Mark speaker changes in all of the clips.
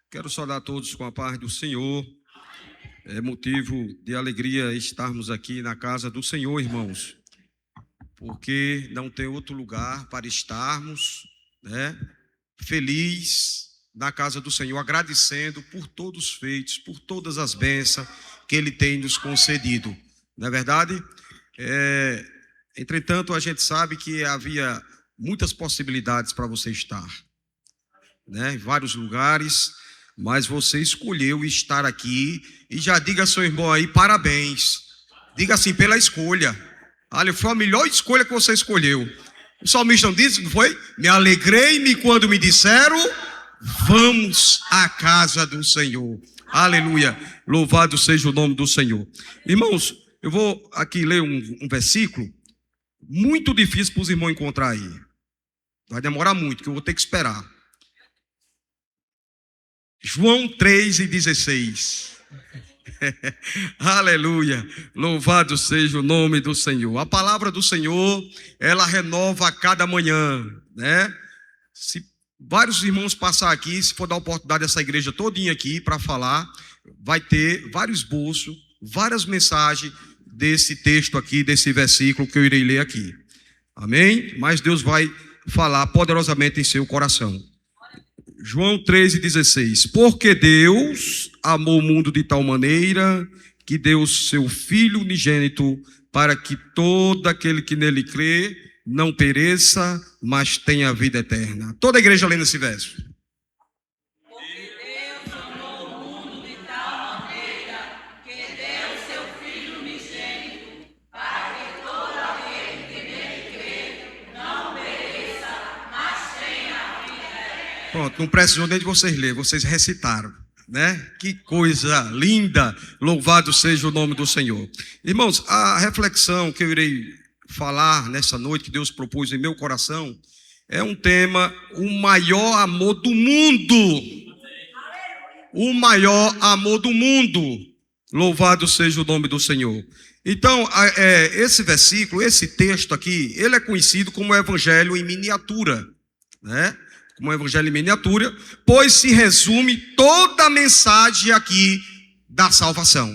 Speaker 1: Quero saudar a todos com a paz do Senhor. É motivo de alegria estarmos aqui na casa do Senhor, irmãos, porque não tem outro lugar para estarmos, né? Feliz na casa do Senhor, agradecendo por todos os feitos, por todas as bênçãos que Ele tem nos concedido. Não é verdade? Entretanto, a gente sabe que havia muitas possibilidades para você estar, né? Em vários lugares, mas você escolheu estar aqui. E já diga ao seu irmão aí, parabéns. Diga assim, pela escolha. Olha, foi a melhor escolha que você escolheu. O salmista não disse, não foi? Me alegrei-me quando me disseram, vamos à casa do Senhor. Aleluia. Louvado seja o nome do Senhor. Irmãos, eu vou aqui ler um versículo muito difícil para os irmãos encontrar aí. Vai demorar muito, que eu vou ter que esperar. João 3:16. Aleluia, louvado seja o nome do Senhor. A palavra do Senhor, ela renova a cada manhã, né? Se vários irmãos passar aqui, se for dar oportunidade essa igreja todinha aqui para falar, vai ter vários esboços, várias mensagens desse texto aqui, desse versículo que eu irei ler aqui. Amém? Mas Deus vai falar poderosamente em seu coração. João 13:16. Porque Deus amou o mundo de tal maneira que deu seu Filho unigênito para que todo aquele que nele crê não pereça, mas tenha vida eterna. Toda a igreja lendo esse verso.
Speaker 2: Porque Deus amou o mundo de tal maneira que deu seu Filho unigênito para que todo aquele que nele crê não pereça, mas tenha vida eterna.
Speaker 1: Pronto, não precisou nem de vocês lerem, vocês recitaram, né? Que coisa linda, louvado seja o nome do Senhor. Irmãos, a reflexão que eu irei falar nessa noite, que Deus propôs em meu coração, é um tema, o maior amor do mundo. O maior amor do mundo, louvado seja o nome do Senhor. Então, esse versículo, esse texto aqui, ele é conhecido como Evangelho em miniatura, né? Como Evangelho em miniatura, pois se resume toda a mensagem aqui da salvação.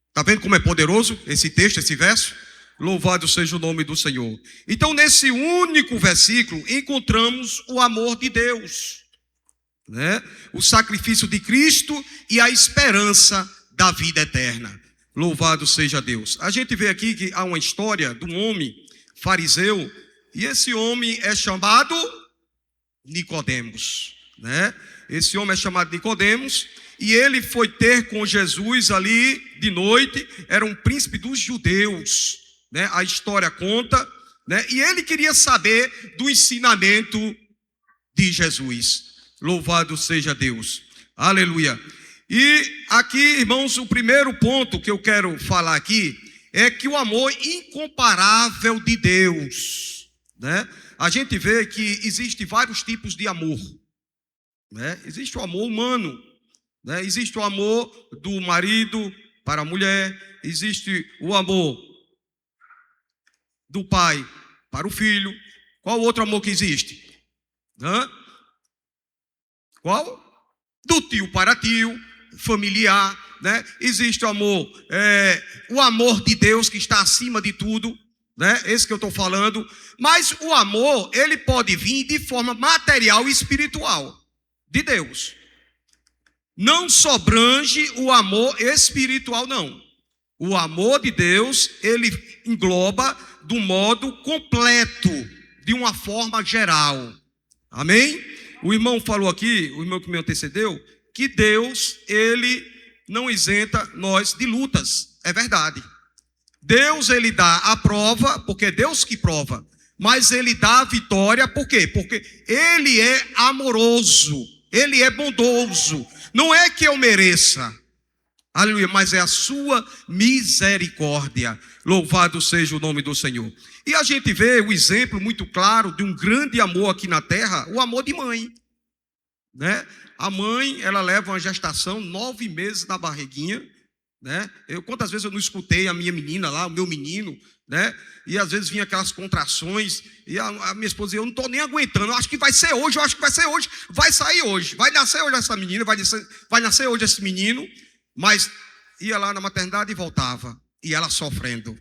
Speaker 1: Está vendo como é poderoso esse texto, esse verso? Louvado seja o nome do Senhor. Então, nesse único versículo, encontramos o amor de Deus, né? O sacrifício de Cristo e a esperança da vida eterna. Louvado seja Deus. A gente vê aqui que há uma história de um homem fariseu, e esse homem é chamado Nicodemos, né? Esse homem é chamado Nicodemos, e ele foi ter com Jesus ali de noite. Era um príncipe dos judeus, né? A história conta, né? E ele queria saber do ensinamento de Jesus. Louvado seja Deus. Aleluia. E aqui, irmãos, o primeiro ponto que eu quero falar aqui é que o amor incomparável de Deus, né? A gente vê que existem vários tipos de amor, né? Existe o amor humano, né? Existe o amor do marido para a mulher, existe o amor do pai para o filho. Qual outro amor que existe? Qual? Do tio para tio, familiar, né? Existe o amor, o amor de Deus que está acima de tudo, né? Esse que eu estou falando. Mas o amor, ele pode vir de forma material e espiritual de Deus. Não sobrange o amor espiritual, não. O amor de Deus, ele engloba do modo completo, de uma forma geral. Amém? O irmão falou aqui, o irmão que me antecedeu, que Deus, ele não isenta nós de lutas. É verdade. Deus, ele dá a prova, porque é Deus que prova. Mas ele dá a vitória, por quê? Porque ele é amoroso, ele é bondoso. Não é que eu mereça, aleluia, mas é a sua misericórdia. Louvado seja o nome do Senhor. E a gente vê o exemplo muito claro de um grande amor aqui na terra, o amor de mãe, né? A mãe, ela leva uma gestação 9 meses na barriguinha, né? Quantas vezes eu não escutei a minha menina lá, o meu menino, né? E às vezes vinha aquelas contrações, e a minha esposa dizia, eu não estou nem aguentando, eu acho que vai ser hoje, vai sair hoje, vai nascer hoje essa menina, vai nascer hoje esse menino. Mas ia lá na maternidade e voltava, e ela sofrendo,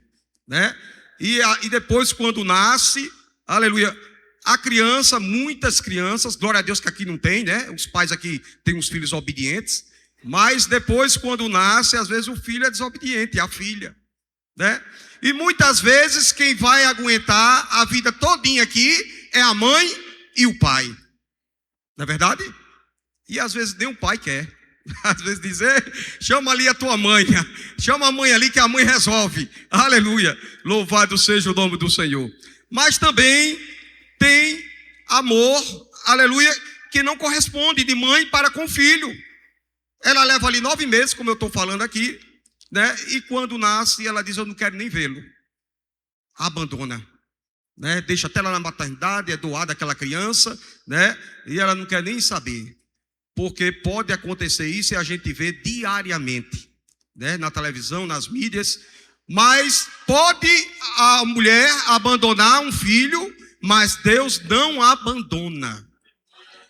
Speaker 1: né? E depois, quando nasce, aleluia, a criança, muitas crianças, glória a Deus que aqui não tem, né? Os pais aqui têm uns filhos obedientes, mas depois, quando nasce, às vezes o filho é desobediente, a filha, né? E muitas vezes quem vai aguentar a vida todinha aqui é a mãe e o pai, não é verdade? E às vezes nem o pai quer. Às vezes dizer, chama ali a tua mãe, chama a mãe ali que a mãe resolve, aleluia, louvado seja o nome do Senhor. Mas também tem amor, aleluia, que não corresponde de mãe para com filho. Ela leva ali 9 meses, como eu estou falando aqui, né? E quando nasce, ela diz, eu não quero nem vê-lo. Abandona, né? Deixa até lá na maternidade, é doada aquela criança, né? E ela não quer nem saber. Porque pode acontecer isso e a gente vê diariamente, né? Na televisão, nas mídias. Mas pode a mulher abandonar um filho, mas Deus não abandona.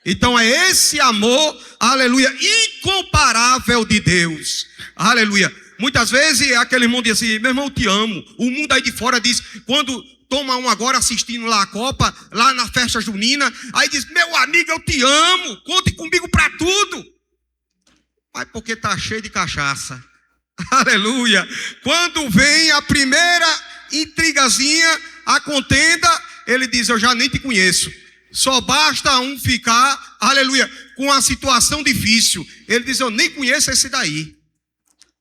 Speaker 1: Então é esse amor, aleluia, incomparável de Deus, aleluia. Muitas vezes aquele irmão diz assim, meu irmão, eu te amo. O mundo aí de fora diz, quando toma um agora assistindo lá a Copa, lá na festa junina, aí diz, meu amigo, eu te amo, conte comigo para tudo. Mas porque está cheio de cachaça, aleluia. Quando vem a primeira intrigazinha, a contenda, ele diz, eu já nem te conheço. Só basta um ficar, aleluia, com a situação difícil. Ele diz, eu nem conheço esse daí.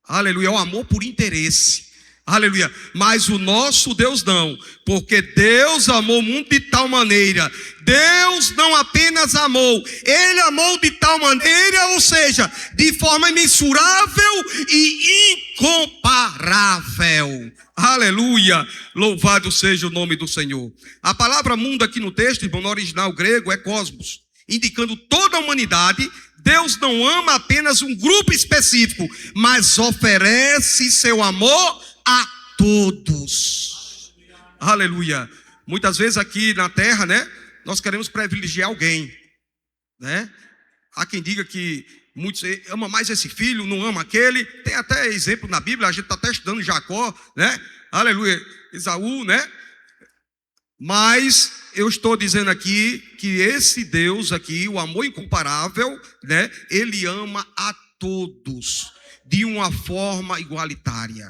Speaker 1: Aleluia, é o amor por interesse. Aleluia, mas o nosso Deus não, porque Deus amou o mundo de tal maneira, Deus não apenas amou, Ele amou de tal maneira, ou seja, de forma imensurável e incomparável. Aleluia, louvado seja o nome do Senhor. A palavra mundo aqui no texto, irmão, no original grego é cosmos, indicando toda a humanidade. Deus não ama apenas um grupo específico, mas oferece seu amor a todos. Aleluia. Muitas vezes aqui na terra, né, nós queremos privilegiar alguém, né? Há quem diga que muitos ama mais esse filho, não ama aquele. Tem até exemplo na Bíblia, a gente está até estudando Jacó, né? Aleluia, Esaú, né? Mas eu estou dizendo aqui que esse Deus aqui, o amor incomparável, né? Ele ama a todos de uma forma igualitária,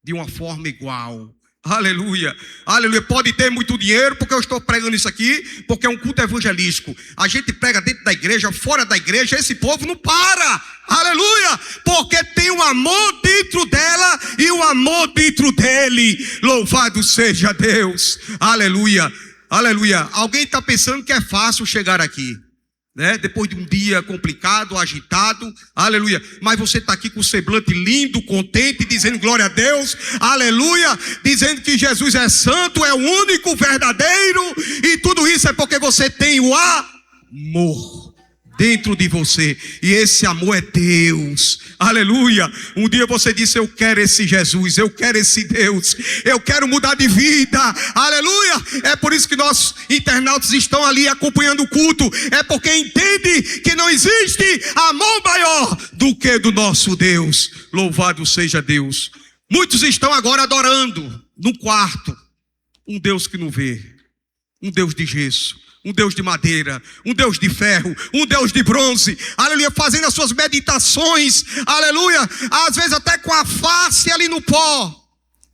Speaker 1: de uma forma igual. Aleluia, aleluia. Pode ter muito dinheiro, porque eu estou pregando isso aqui, porque é um culto evangelístico. A gente prega dentro da igreja, fora da igreja, esse povo não para. Aleluia, porque tem um amor dentro dela e um amor dentro dele. Louvado seja Deus. Aleluia, aleluia. Alguém está pensando que é fácil chegar aqui, né? Depois de um dia complicado, agitado, aleluia, mas você está aqui com o semblante lindo, contente, dizendo glória a Deus, aleluia, dizendo que Jesus é santo, é o único verdadeiro, e tudo isso é porque você tem o amor dentro de você, e esse amor é Deus, aleluia. Um dia você disse, eu quero esse Jesus, eu quero esse Deus, eu quero mudar de vida, aleluia. É por isso que nossos internautas estão ali acompanhando o culto, é porque entende que não existe amor maior do que do nosso Deus. Louvado seja Deus. Muitos estão agora adorando no quarto um Deus que não vê, um Deus de gesso, um Deus de madeira, um Deus de ferro, um Deus de bronze, aleluia, fazendo as suas meditações, aleluia, às vezes até com a face ali no pó,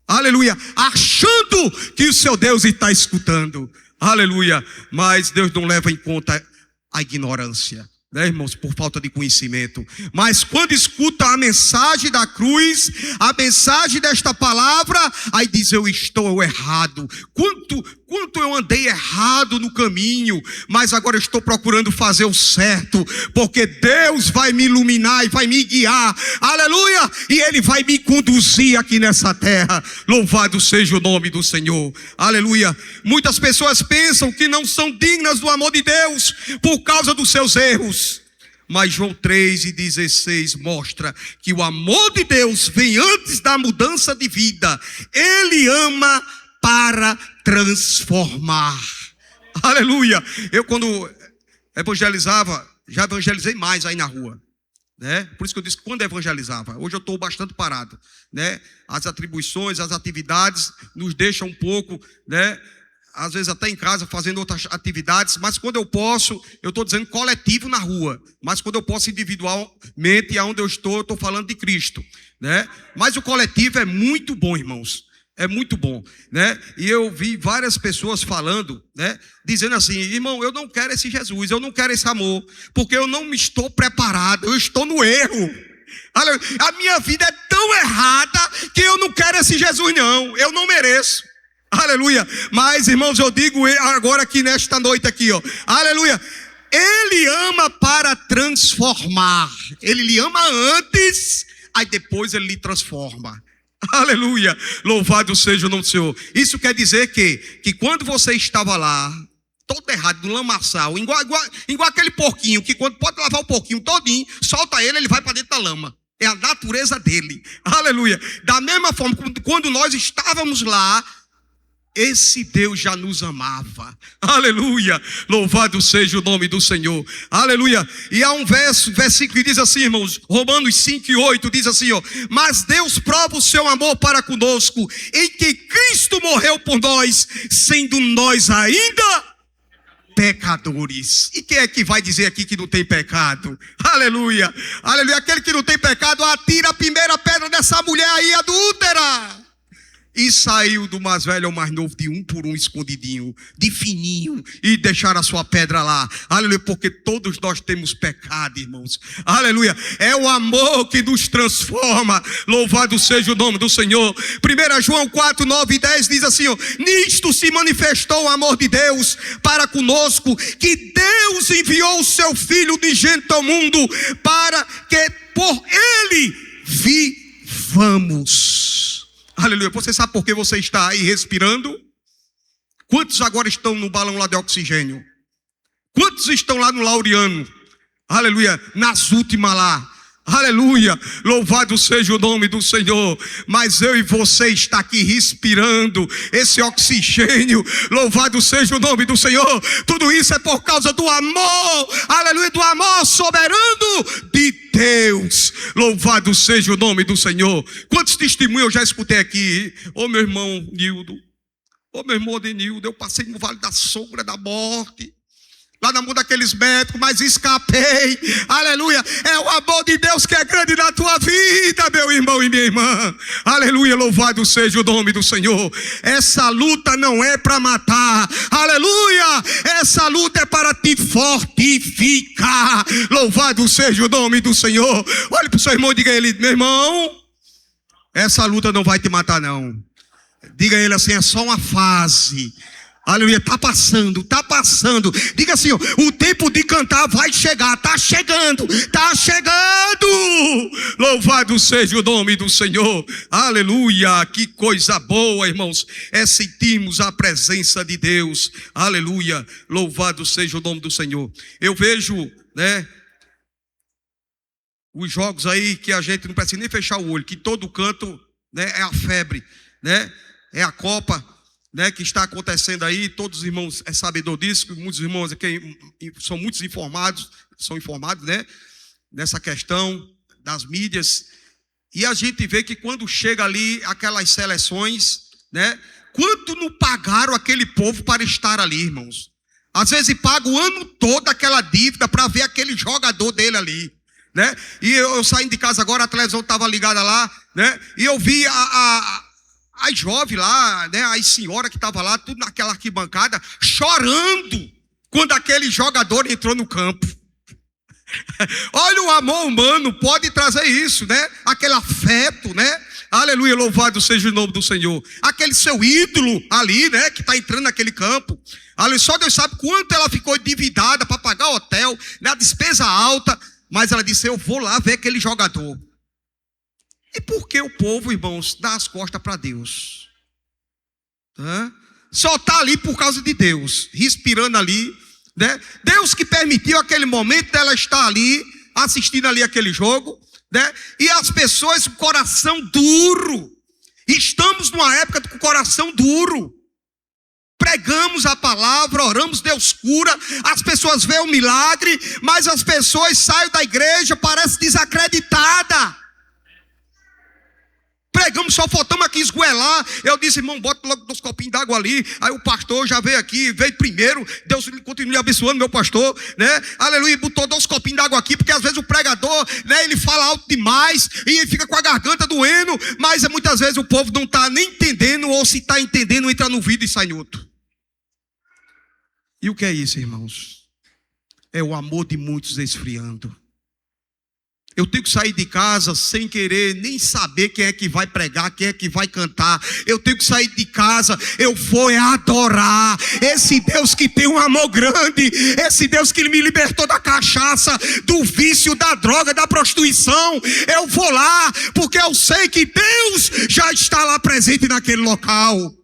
Speaker 1: aleluia, achando que o seu Deus está escutando, aleluia, mas Deus não leva em conta a ignorância, né, irmãos, por falta de conhecimento. Mas quando escuta a mensagem da cruz, a mensagem desta palavra, aí diz, eu estou errado, quanto eu andei errado no caminho, mas agora eu estou procurando fazer o certo, porque Deus vai me iluminar e vai me guiar, aleluia, e Ele vai me conduzir aqui nessa terra. Louvado seja o nome do Senhor, aleluia. Muitas pessoas pensam que não são dignas do amor de Deus por causa dos seus erros, Mas João 3:16 mostra que o amor de Deus vem antes da mudança de vida. Ele ama para transformar. Aleluia. Eu quando evangelizava, já evangelizei mais aí na rua, né? Por isso que eu disse que quando evangelizava, hoje eu estou bastante parado, né? As atribuições, as atividades nos deixam um pouco, né? Às vezes até em casa fazendo outras atividades, mas quando eu posso, eu estou dizendo coletivo na rua, mas quando eu posso individualmente, aonde eu estou falando de Cristo, né? Mas o coletivo é muito bom, irmãos, é muito bom, né? E eu vi várias pessoas falando, né? Dizendo assim: irmão, eu não quero esse Jesus, eu não quero esse amor, porque eu não me estou preparado, eu estou no erro. A minha vida é tão errada que eu não quero esse Jesus não, eu não mereço. Aleluia. Mas, irmãos, eu digo agora aqui nesta noite aqui, ó. Aleluia. Ele ama para transformar. Ele lhe ama antes, aí depois ele lhe transforma. Aleluia. Louvado seja o nome do Senhor. Isso quer dizer que quando você estava lá, todo errado, no lamaçal, igual aquele porquinho, que quando pode lavar o porquinho todinho, solta ele vai para dentro da lama. É a natureza dele. Aleluia. Da mesma forma, quando nós estávamos lá, esse Deus já nos amava. Aleluia. Louvado seja o nome do Senhor. Aleluia. E há um versículo que diz assim, irmãos, Romanos 5:8 diz assim, ó: mas Deus prova o seu amor para conosco, em que Cristo morreu por nós, sendo nós ainda pecadores. E quem é que vai dizer aqui que não tem pecado? Aleluia. Aleluia. Aquele que não tem pecado, atira a primeira pedra dessa mulher aí adúltera. E saiu do mais velho ao mais novo, de um por um, escondidinho, de fininho, e deixaram a sua pedra lá. Aleluia, porque todos nós temos pecado, irmãos. Aleluia, é o amor que nos transforma. Louvado seja o nome do Senhor. 1 João 4, 9 e 10 diz assim, ó: nisto se manifestou o amor de Deus para conosco, que Deus enviou o seu Filho unigênito ao mundo, para que por ele vivamos. Aleluia. Você sabe por que você está aí respirando? Quantos agora estão no balão lá de oxigênio? Quantos estão lá no Laureano? Aleluia. Nas últimas lá. Aleluia. Louvado seja o nome do Senhor. Mas eu e você está aqui respirando esse oxigênio. Louvado seja o nome do Senhor. Tudo isso é por causa do amor. Aleluia. Do amor soberano de Deus. Louvado seja o nome do Senhor. Quantos testemunhos eu já escutei aqui? Ô meu irmão Nildo, ô meu irmão Denildo, eu passei no vale da sombra da morte, lá na mão daqueles médicos, mas escapei. Aleluia. É o amor de Deus que é grande na tua vida, meu irmão e minha irmã. Aleluia. Louvado seja o nome do Senhor. Essa luta não é para matar. Aleluia. Essa luta é para te fortificar. Louvado seja o nome do Senhor. Olhe para o seu irmão e diga a ele: meu irmão, essa luta não vai te matar não. Diga a ele assim: é só uma fase. Aleluia, está passando, está passando. Diga assim, ó: o tempo de cantar vai chegar, está chegando, está chegando. Louvado seja o nome do Senhor. Aleluia, que coisa boa, irmãos, é sentirmos a presença de Deus. Aleluia, louvado seja o nome do Senhor. Eu vejo, né, os jogos aí que a gente não precisa nem fechar o olho, que todo canto, né, é a febre, né, é a Copa, né, que está acontecendo aí. Todos os irmãos é sabedor disso, muitos irmãos aqui são muitos informados, né, nessa questão das mídias. E a gente vê que quando chega ali aquelas seleções, né, quanto não pagaram aquele povo para estar ali, irmãos? Às vezes paga o ano todo aquela dívida para ver aquele jogador dele ali, né? E eu saindo de casa agora, a televisão estava ligada lá, né, e eu vi as jovens lá, né, as senhoras que estavam lá, tudo naquela arquibancada, chorando quando aquele jogador entrou no campo. Olha, o amor humano pode trazer isso, né? Aquele afeto, né? Aleluia, louvado seja o nome do Senhor. Aquele seu ídolo ali, né, que está entrando naquele campo. Aleluia, só Deus sabe quanto ela ficou endividada para pagar o hotel, né, a despesa alta, mas ela disse: eu vou lá ver aquele jogador. E por que o povo, irmãos, dá as costas para Deus? Só está ali por causa de Deus, respirando ali, né? Deus que permitiu aquele momento dela estar ali, assistindo ali aquele jogo, né? E as pessoas com coração duro. Estamos numa época com coração duro. Pregamos a palavra, oramos, Deus cura, as pessoas veem o milagre, mas as pessoas saem da igreja, parecem desacreditadas. Pregamos, só faltamos aqui esgoelar. Eu disse, irmão, bota logo 2 copinhos d'água ali. Aí o pastor já veio aqui, veio primeiro. Deus continue abençoando meu pastor, né? Aleluia, botou 2 copinhos d'água aqui, porque às vezes o pregador, né, ele fala alto demais e fica com a garganta doendo, mas muitas vezes o povo não está nem entendendo, ou se está entendendo, entra no vidro e sai em outro. E o que é isso, irmãos? É o amor de muitos esfriando. Eu tenho que sair de casa sem querer nem saber quem é que vai pregar, quem é que vai cantar. Eu tenho que sair de casa, eu vou adorar esse Deus que tem um amor grande, esse Deus que me libertou da cachaça, do vício, da droga, da prostituição. Eu vou lá, porque eu sei que Deus já está lá presente naquele local.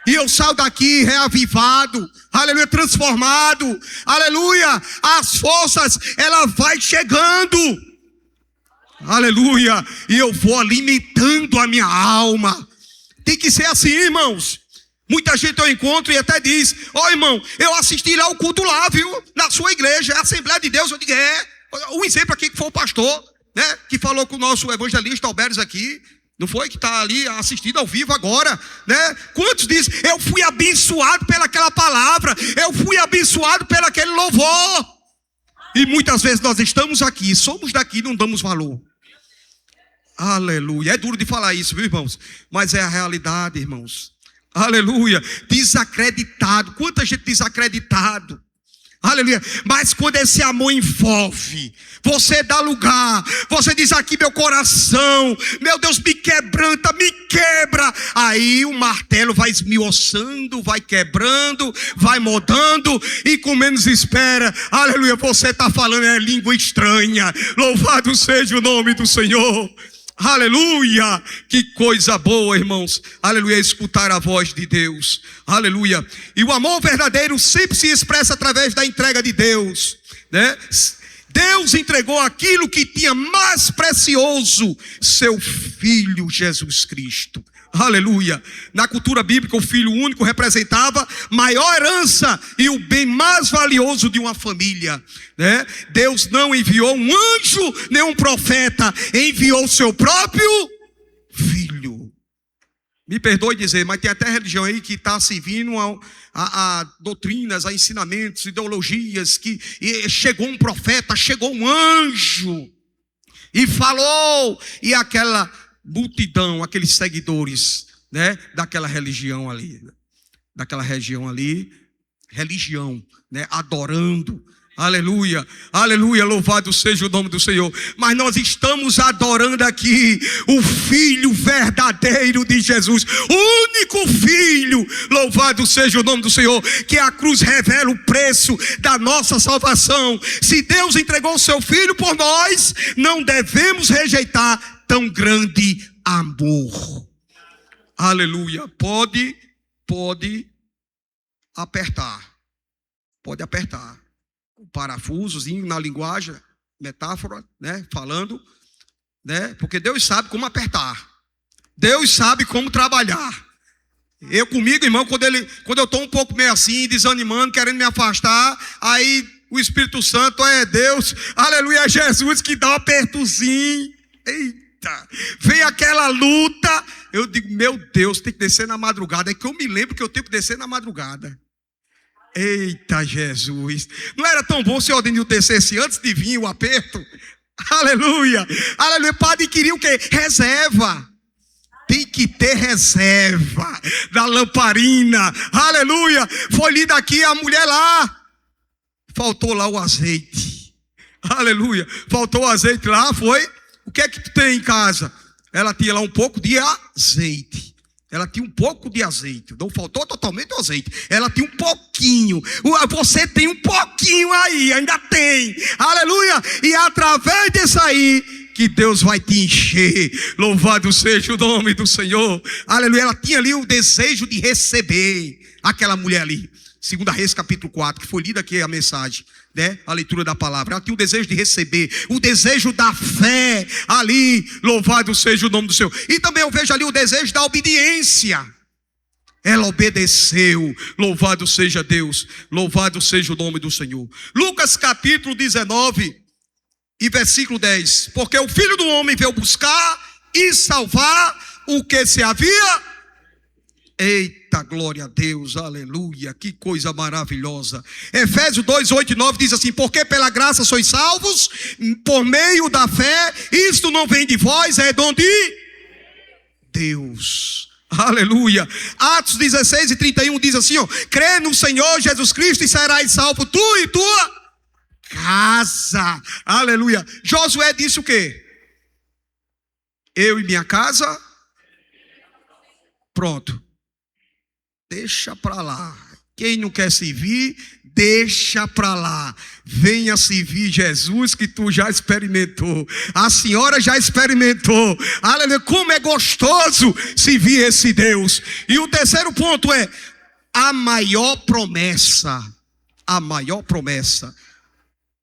Speaker 1: E eu saio daqui reavivado, aleluia, transformado, aleluia, as forças, ela vai chegando, aleluia, e eu vou alimentando a minha alma. Tem que ser assim, irmãos. Muita gente eu encontro e até diz, irmão, eu assisti lá o culto lá, viu, na sua igreja, é a Assembleia de Deus. Eu digo, um exemplo aqui que foi o pastor, né, que falou com o nosso evangelista Alberes aqui. Não foi que está ali assistindo ao vivo agora, né? Quantos dizem, eu fui abençoado pelaquela palavra, eu fui abençoado pelaquele louvor. E muitas vezes nós estamos aqui, somos daqui e não damos valor. Aleluia. É duro de falar isso, viu, irmãos? Mas é a realidade, irmãos. Aleluia. Desacreditado. Quanta gente desacreditado. Aleluia. Mas quando esse amor envolve, você dá lugar, você diz aqui meu coração, meu Deus, me quebranta, me quebra. Aí o martelo vai esmiuçando, vai quebrando, vai mudando, e com menos espera, aleluia, você está falando língua estranha. Louvado seja o nome do Senhor. Aleluia, que coisa boa, irmãos, aleluia, escutar a voz de Deus, aleluia. E o amor verdadeiro sempre se expressa através da entrega de Deus, né? Deus entregou aquilo que tinha mais precioso, seu Filho Jesus Cristo. Aleluia. Na cultura bíblica, o filho único representava maior herança e o bem mais valioso de uma família, né? Deus não enviou um anjo nem um profeta, enviou o seu próprio filho. Me perdoe dizer, mas tem até religião aí que está servindo a doutrinas, a ensinamentos, ideologias, que chegou um profeta, chegou um anjo e falou, e aquela multidão, aqueles seguidores, né, daquela religião ali, religião, né, adorando, aleluia, aleluia, louvado seja o nome do Senhor. Mas nós estamos adorando aqui o Filho verdadeiro de Jesus, o único Filho, louvado seja o nome do Senhor, que a cruz revela o preço da nossa salvação. Se Deus entregou o seu Filho por nós, não devemos rejeitar tão grande amor. Aleluia. Pode apertar. Pode apertar. O parafusozinho na linguagem, metáfora, né? Falando, né? Porque Deus sabe como apertar. Deus sabe como trabalhar. Eu comigo, irmão, quando eu estou um pouco meio assim, desanimando, querendo me afastar, aí o Espírito Santo é Deus, aleluia, é Jesus que dá um apertozinho. Eita. Vem aquela luta, eu digo, meu Deus, tem que descer na madrugada. É que eu me lembro que eu tenho que descer na madrugada. Eita Jesus, não era tão bom se o Odinho descesse antes de vir o aperto? Aleluia, aleluia, para adquirir o quê? Reserva. Tem que ter reserva da lamparina, aleluia. Foi lida aqui a mulher lá, faltou lá o azeite, aleluia, faltou o azeite lá, foi. O que é que tu tem em casa? Ela tinha lá um pouco de azeite. Ela tinha um pouco de azeite. Não faltou totalmente o azeite. Ela tinha um pouquinho. Você tem um pouquinho aí, ainda tem. Aleluia. E através disso aí, que Deus vai te encher. Louvado seja o nome do Senhor. Aleluia. Ela tinha ali o desejo de receber. Aquela mulher ali. 2 Reis capítulo 4, que foi lida aqui a mensagem. né, a leitura da palavra. Ela tinha o desejo de receber, o desejo da fé ali, louvado seja o nome do Senhor. E também eu vejo ali o desejo da obediência. Ela obedeceu, louvado seja Deus, louvado seja o nome do Senhor. Lucas capítulo 19 e versículo 10. Porque o Filho do Homem veio buscar e salvar o que se havia. Eita, glória a Deus, aleluia, que coisa maravilhosa. Efésios 2, 8 e 9 diz assim: porque pela graça sois salvos, por meio da fé, isto não vem de vós, é dom de Deus. Aleluia. Atos 16 e 31 diz assim, ó: crê no Senhor Jesus Cristo e serás salvo tu e tua casa. Aleluia. Josué disse o quê? Eu e minha casa. Pronto. Deixa para lá. Quem não quer servir, deixa para lá. Venha servir Jesus, que tu já experimentou. A senhora já experimentou. Aleluia. Como é gostoso servir esse Deus. E o terceiro ponto é a maior promessa. A maior promessa.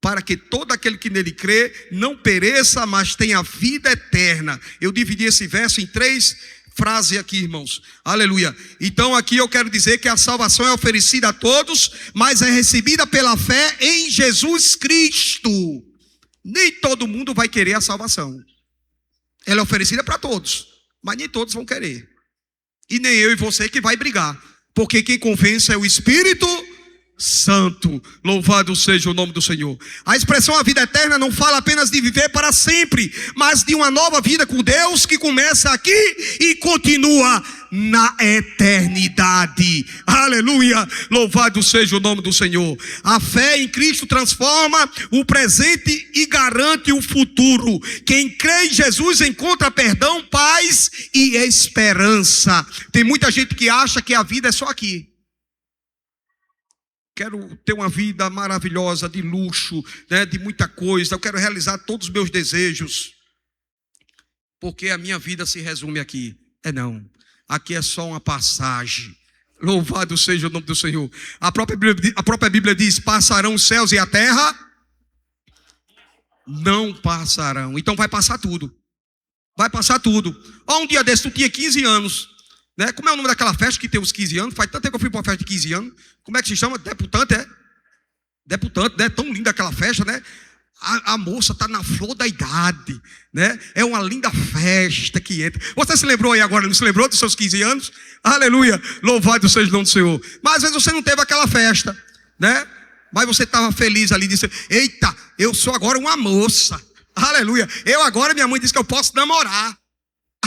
Speaker 1: Para que todo aquele que nele crê não pereça, mas tenha vida eterna. Eu dividi esse verso em 3 frases aqui, irmãos. Aleluia. Então aqui eu quero dizer que a salvação é oferecida a todos, mas é recebida pela fé em Jesus Cristo. Nem todo mundo vai querer a salvação. Ela é oferecida para todos, mas nem todos vão querer. E nem eu e você que vai brigar. Porque quem convence é o Espírito Santo. Louvado seja o nome do Senhor. A expressão a vida eterna não fala apenas de viver para sempre, mas de uma nova vida com Deus que começa aqui e continua na eternidade. Aleluia. Louvado seja o nome do Senhor. A fé em Cristo transforma o presente e garante o futuro. Quem crê em Jesus encontra perdão, paz e esperança. Tem muita gente que acha que a vida é só aqui. Quero ter uma vida maravilhosa, de luxo, né, de muita coisa. Eu quero realizar todos os meus desejos. Porque a minha vida se resume aqui. Não. Aqui é só uma passagem. Louvado seja o nome do Senhor. A própria Bíblia diz: passarão os céus e a terra? Não passarão. Então vai passar tudo. Vai passar tudo. Um dia desse tu tinha 15 anos. Né? Como é o nome daquela festa que tem os 15 anos? Faz tanto tempo que eu fui para uma festa de 15 anos. Como é que se chama? Debutante, é? Debutante, né? Tão linda aquela festa, né? A moça está na flor da idade, né? É uma linda festa que entra. Você se lembrou aí agora, não se lembrou dos seus 15 anos? Aleluia, louvado seja o nome do Senhor. Mas às vezes você não teve aquela festa, né? Mas você estava feliz ali, disse: eita, eu sou agora uma moça. Aleluia, eu agora, minha mãe disse que eu posso namorar.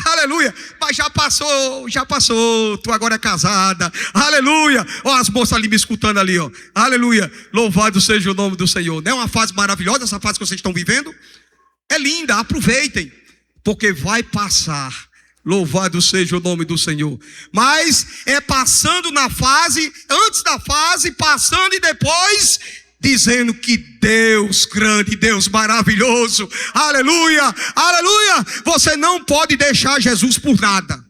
Speaker 1: Aleluia, mas já passou, tu agora é casada. Aleluia, ó as moças ali me escutando ali, ó. Aleluia, louvado seja o nome do Senhor. Não é uma fase maravilhosa essa fase que vocês estão vivendo? É linda, aproveitem, porque vai passar. Louvado seja o nome do Senhor. Mas é passando na fase, antes da fase, passando e depois dizendo que Deus grande, Deus maravilhoso, aleluia, aleluia. Você não pode deixar Jesus por nada.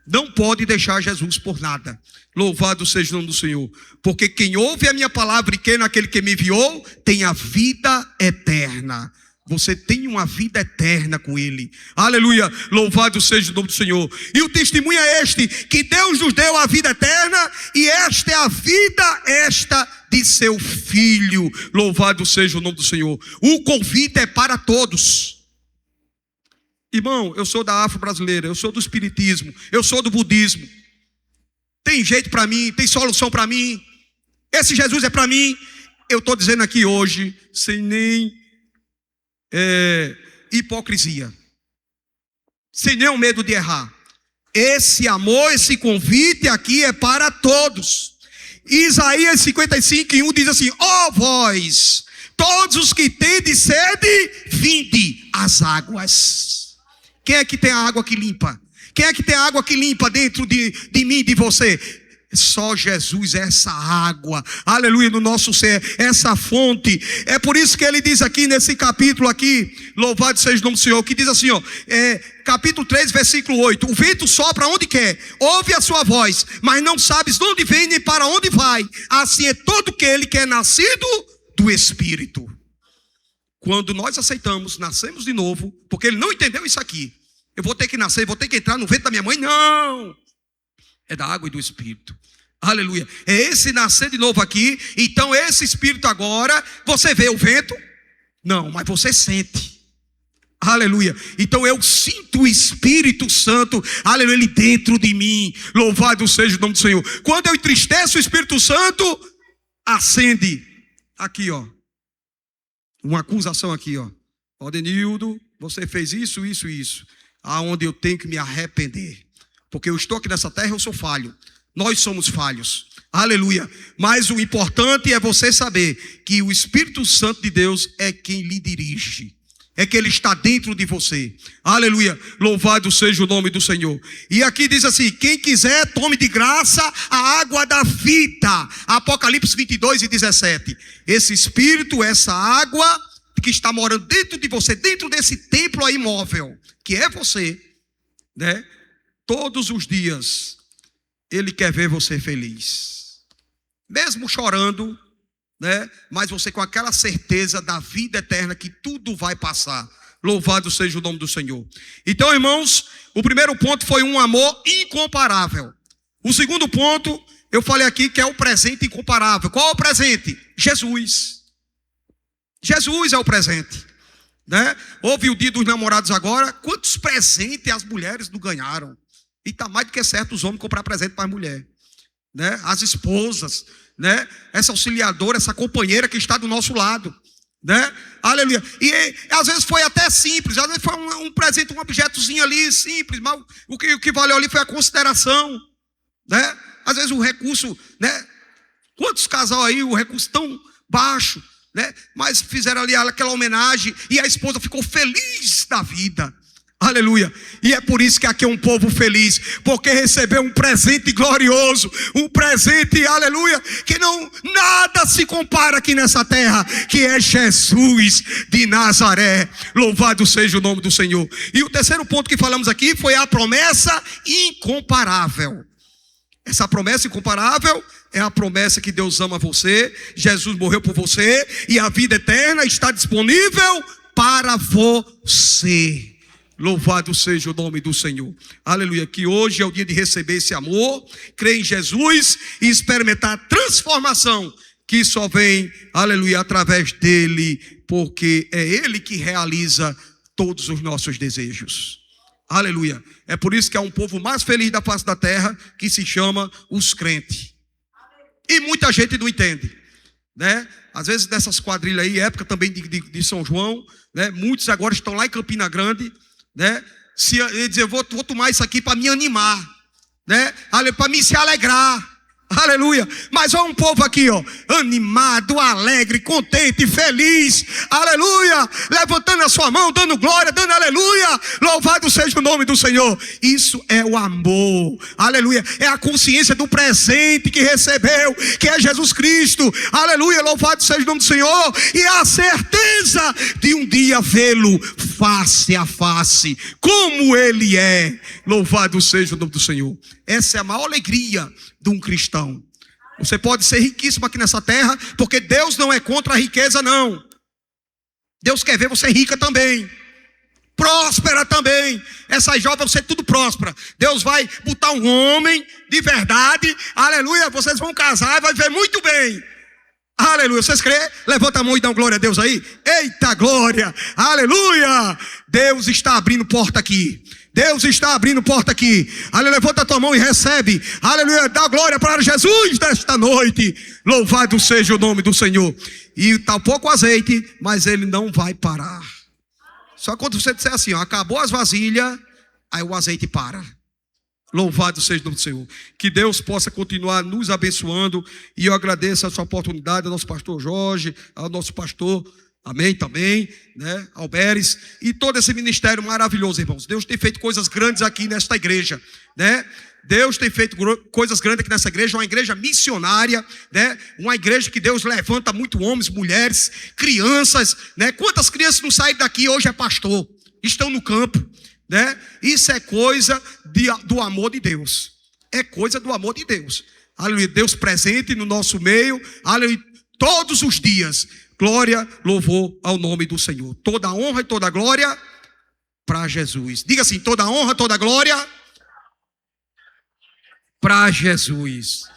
Speaker 1: Não pode deixar Jesus por nada. Louvado seja o nome do Senhor. Porque quem ouve a minha palavra e crê naquele que me enviou, tem a vida eterna. Você tem uma vida eterna com Ele. Aleluia, louvado seja o nome do Senhor. E o testemunho é este: que Deus nos deu a vida eterna, e esta é a vida, de seu Filho. Louvado seja o nome do Senhor. O convite é para todos. Irmão, eu sou da afro-brasileira, eu sou do espiritismo, eu sou do budismo. Tem jeito para mim, tem solução para mim. Esse Jesus é para mim. Eu estou dizendo aqui hoje, sem nem hipocrisia, sem nenhum medo de errar. Esse amor, esse convite aqui é para todos. Isaías 55:1 diz assim: ó vós, todos os que tendes sede, vinde às águas. Quem é que tem a água que limpa? Quem é que tem a água que limpa dentro de mim e de você? Só Jesus é essa água, aleluia, no nosso ser, essa fonte. É por isso que ele diz aqui nesse capítulo aqui, louvado seja o nome do Senhor, que diz assim, ó, capítulo 3, versículo 8: o vento sopra onde quer, ouve a sua voz, mas não sabes de onde vem nem para onde vai. Assim é todo aquele que é nascido do Espírito. Quando nós aceitamos, nascemos de novo, porque ele não entendeu isso aqui. Eu vou ter que nascer, vou ter que entrar no ventre da minha mãe. Não! É da água e do Espírito. Aleluia. É esse nascer de novo aqui. Então esse Espírito agora, você vê o vento? Não, mas você sente. Aleluia. Então eu sinto o Espírito Santo, aleluia, ele dentro de mim. Louvado seja o nome do Senhor. Quando eu entristeço o Espírito Santo, acende aqui, ó, uma acusação aqui, ó. Denildo, você fez isso, isso e isso. Aonde eu tenho que me arrepender. Porque eu estou aqui nessa terra, eu sou falho. Nós somos falhos. Aleluia. Mas o importante é você saber que o Espírito Santo de Deus é quem lhe dirige. É que ele está dentro de você. Aleluia. Louvado seja o nome do Senhor. E aqui diz assim: quem quiser, tome de graça a água da vida. Apocalipse 22:17. Esse Espírito, essa água que está morando dentro de você, dentro desse templo aí móvel, que é você, né? Todos os dias, ele quer ver você feliz. Mesmo chorando, né? Mas você com aquela certeza da vida eterna que tudo vai passar. Louvado seja o nome do Senhor. Então, irmãos, o primeiro ponto foi um amor incomparável. O segundo ponto, eu falei aqui que é o presente incomparável. Qual é o presente? Jesus. Jesus é o presente, né? Houve o dia dos namorados agora. Quantos presentes as mulheres não ganharam? E está mais do que certo os homens comprar presente para as mulheres, né? As esposas, né? Essa auxiliadora, essa companheira que está do nosso lado, né? Aleluia. E às vezes foi até simples, às vezes foi um presente, um objetozinho ali simples, mas o que valeu ali foi a consideração, né? Às vezes o recurso, né? Quantos casal aí, o recurso tão baixo, né? Mas fizeram ali aquela homenagem e a esposa ficou feliz da vida. Aleluia. E é por isso que aqui é um povo feliz, porque recebeu um presente glorioso, um presente, aleluia, que não nada se compara aqui nessa terra, que é Jesus de Nazaré. Louvado seja o nome do Senhor. E o terceiro ponto que falamos aqui foi a promessa incomparável. Essa promessa incomparável é a promessa que Deus ama você, Jesus morreu por você e a vida eterna está disponível para você. Louvado seja o nome do Senhor. Aleluia. Que hoje é o dia de receber esse amor, crer em Jesus e experimentar a transformação que só vem, aleluia, através dele, porque é ele que realiza todos os nossos desejos. Aleluia. É por isso que é um povo mais feliz da face da terra, que se chama os crentes. E muita gente não entende, né? Às vezes dessas quadrilhas aí, época também de São João, né? Muitos agora estão lá em Campina Grande, né? Se dizer, vou tomar isso aqui para me animar, né? Para me se alegrar. Aleluia. Mas olha um povo aqui, ó, animado, alegre, contente, feliz. Aleluia. Levantando a sua mão, dando glória, dando aleluia. Louvado seja o nome do Senhor. Isso é o amor. Aleluia. É a consciência do presente que recebeu, que é Jesus Cristo. Aleluia. Louvado seja o nome do Senhor. E a certeza de um dia vê-lo face a face, como ele é. Louvado seja o nome do Senhor. Essa é a maior alegria de um cristão. Você pode ser riquíssimo aqui nessa terra, porque Deus não é contra a riqueza, não. Deus quer ver você rica também, próspera também. Essas jovens vão ser tudo próspera. Deus vai botar um homem de verdade, aleluia, vocês vão casar e vai ver muito bem. Aleluia, vocês creem? Levanta a mão e dá glória a Deus aí. Eita glória, aleluia. Deus está abrindo porta aqui. Deus está abrindo porta aqui. Aleluia, levanta a tua mão e recebe. Aleluia, dá glória para Jesus nesta noite. Louvado seja o nome do Senhor. E está pouco azeite, mas ele não vai parar. Só quando você disser assim, ó, acabou as vasilhas, aí o azeite para. Louvado seja o nome do Senhor. Que Deus possa continuar nos abençoando. E eu agradeço a sua oportunidade ao nosso pastor Jorge, ao nosso pastor, amém, também, né, Alberes, e todo esse ministério maravilhoso, irmãos. Deus tem feito coisas grandes aqui nesta igreja, né? Deus tem feito coisas grandes aqui nessa igreja, uma igreja missionária, né? Uma igreja que Deus levanta muito homens, mulheres, crianças, né? Quantas crianças não saem daqui hoje é pastor, estão no campo, né? Isso é coisa do amor de Deus. É coisa do amor de Deus. Aleluia, Deus presente no nosso meio, aleluia, todos os dias. Glória, louvor ao nome do Senhor. Toda a honra e toda a glória para Jesus. Diga assim: toda a honra, toda a glória para Jesus.